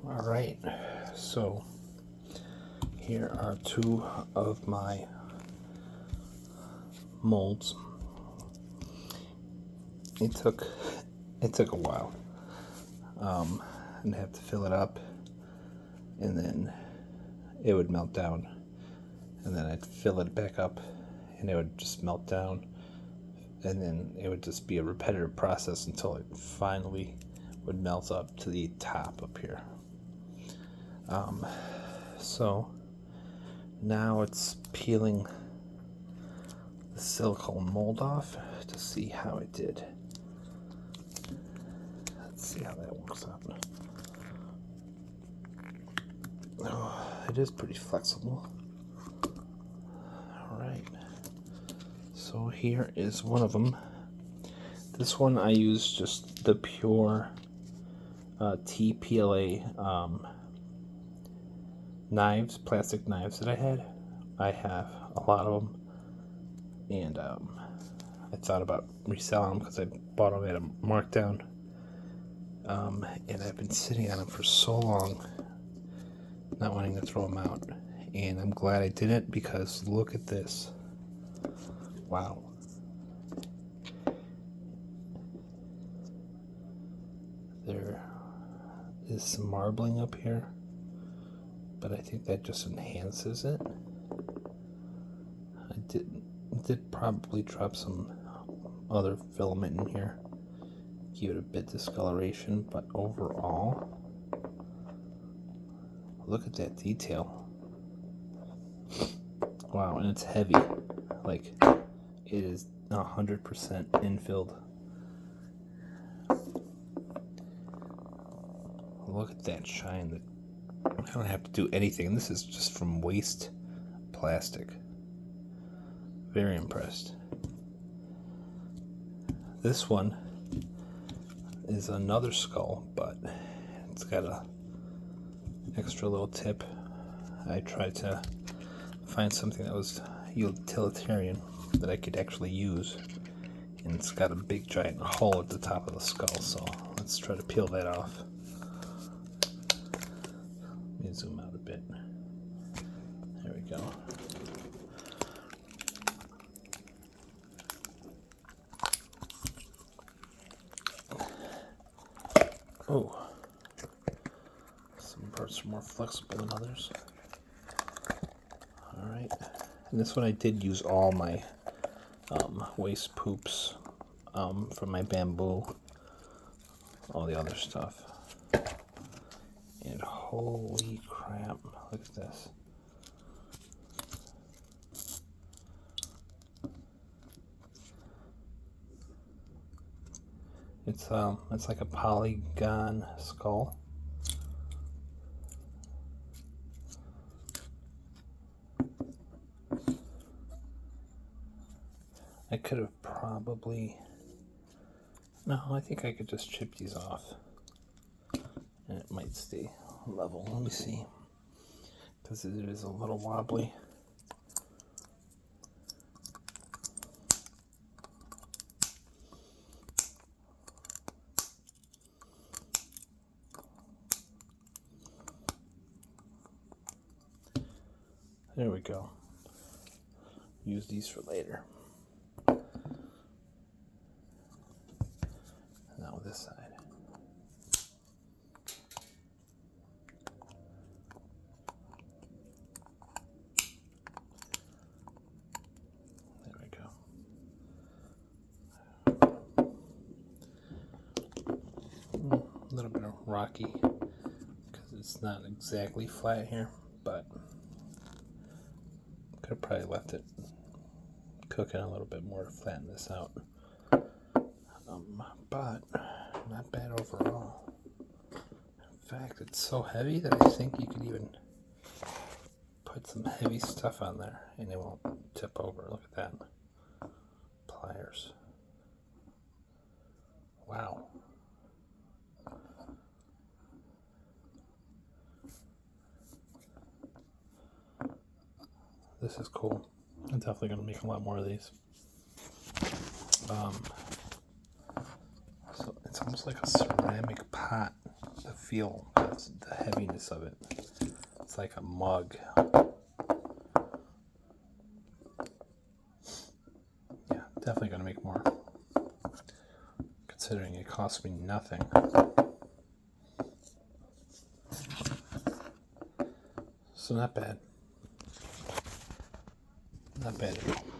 All right, so here are two of my molds. It took a while. I'd have to fill it up, and then it would melt down, and then I'd fill it back up, and it would just melt down, and then it would just be a repetitive process until it finally would melt up to the top up here. So now it's peeling the silicone mold off to see how it did. Let's see how that works out. Oh, it is pretty flexible. Alright, so here is one of them. This one I use just the pure PLA knives, plastic knives that I had. I have a lot of them, and I thought about reselling them because I bought them at a markdown, and I've been sitting on them for so long, not wanting to throw them out, and I'm glad I didn't, because look at this. Wow. There is some marbling up here, but I think that just enhances it. I did probably drop some other filament in here, give it a bit discoloration, but overall, look at that detail. Wow, and it's heavy. Like, it is 100% infilled. Look at that shine. I don't have to do anything. This is just from waste plastic. Very impressed. This one is another skull, but it's got a extra little tip. I tried to find something that was utilitarian that I could actually use, and it's got a big giant hole at the top of the skull, so let's try to peel that off. Let me zoom out a bit. There we go. Oh, some parts are more flexible than others. Alright, and this one I did use all my waste poops from my bamboo, all the other stuff. And holy crap, look at this. It's like a polygon skull. I could have probably... No, I think I could just chip these off, and it might stay level. Let me see, because it is a little wobbly. There we go. Use these for later. Now this side. There we go. A little bit of rocky because it's not exactly flat here, but could have probably left it cooking a little bit more to flatten this out. But not bad overall. In fact, it's so heavy that I think you could even put some heavy stuff on there and it won't tip over. Look at that. Pliers. Wow. This is cool. I'm definitely going to make a lot more of these. So it's almost like a ceramic pot, the feel, because the heaviness of it. It's like a mug. Yeah, definitely gonna make more, considering it cost me nothing. So not bad. Not bad at all.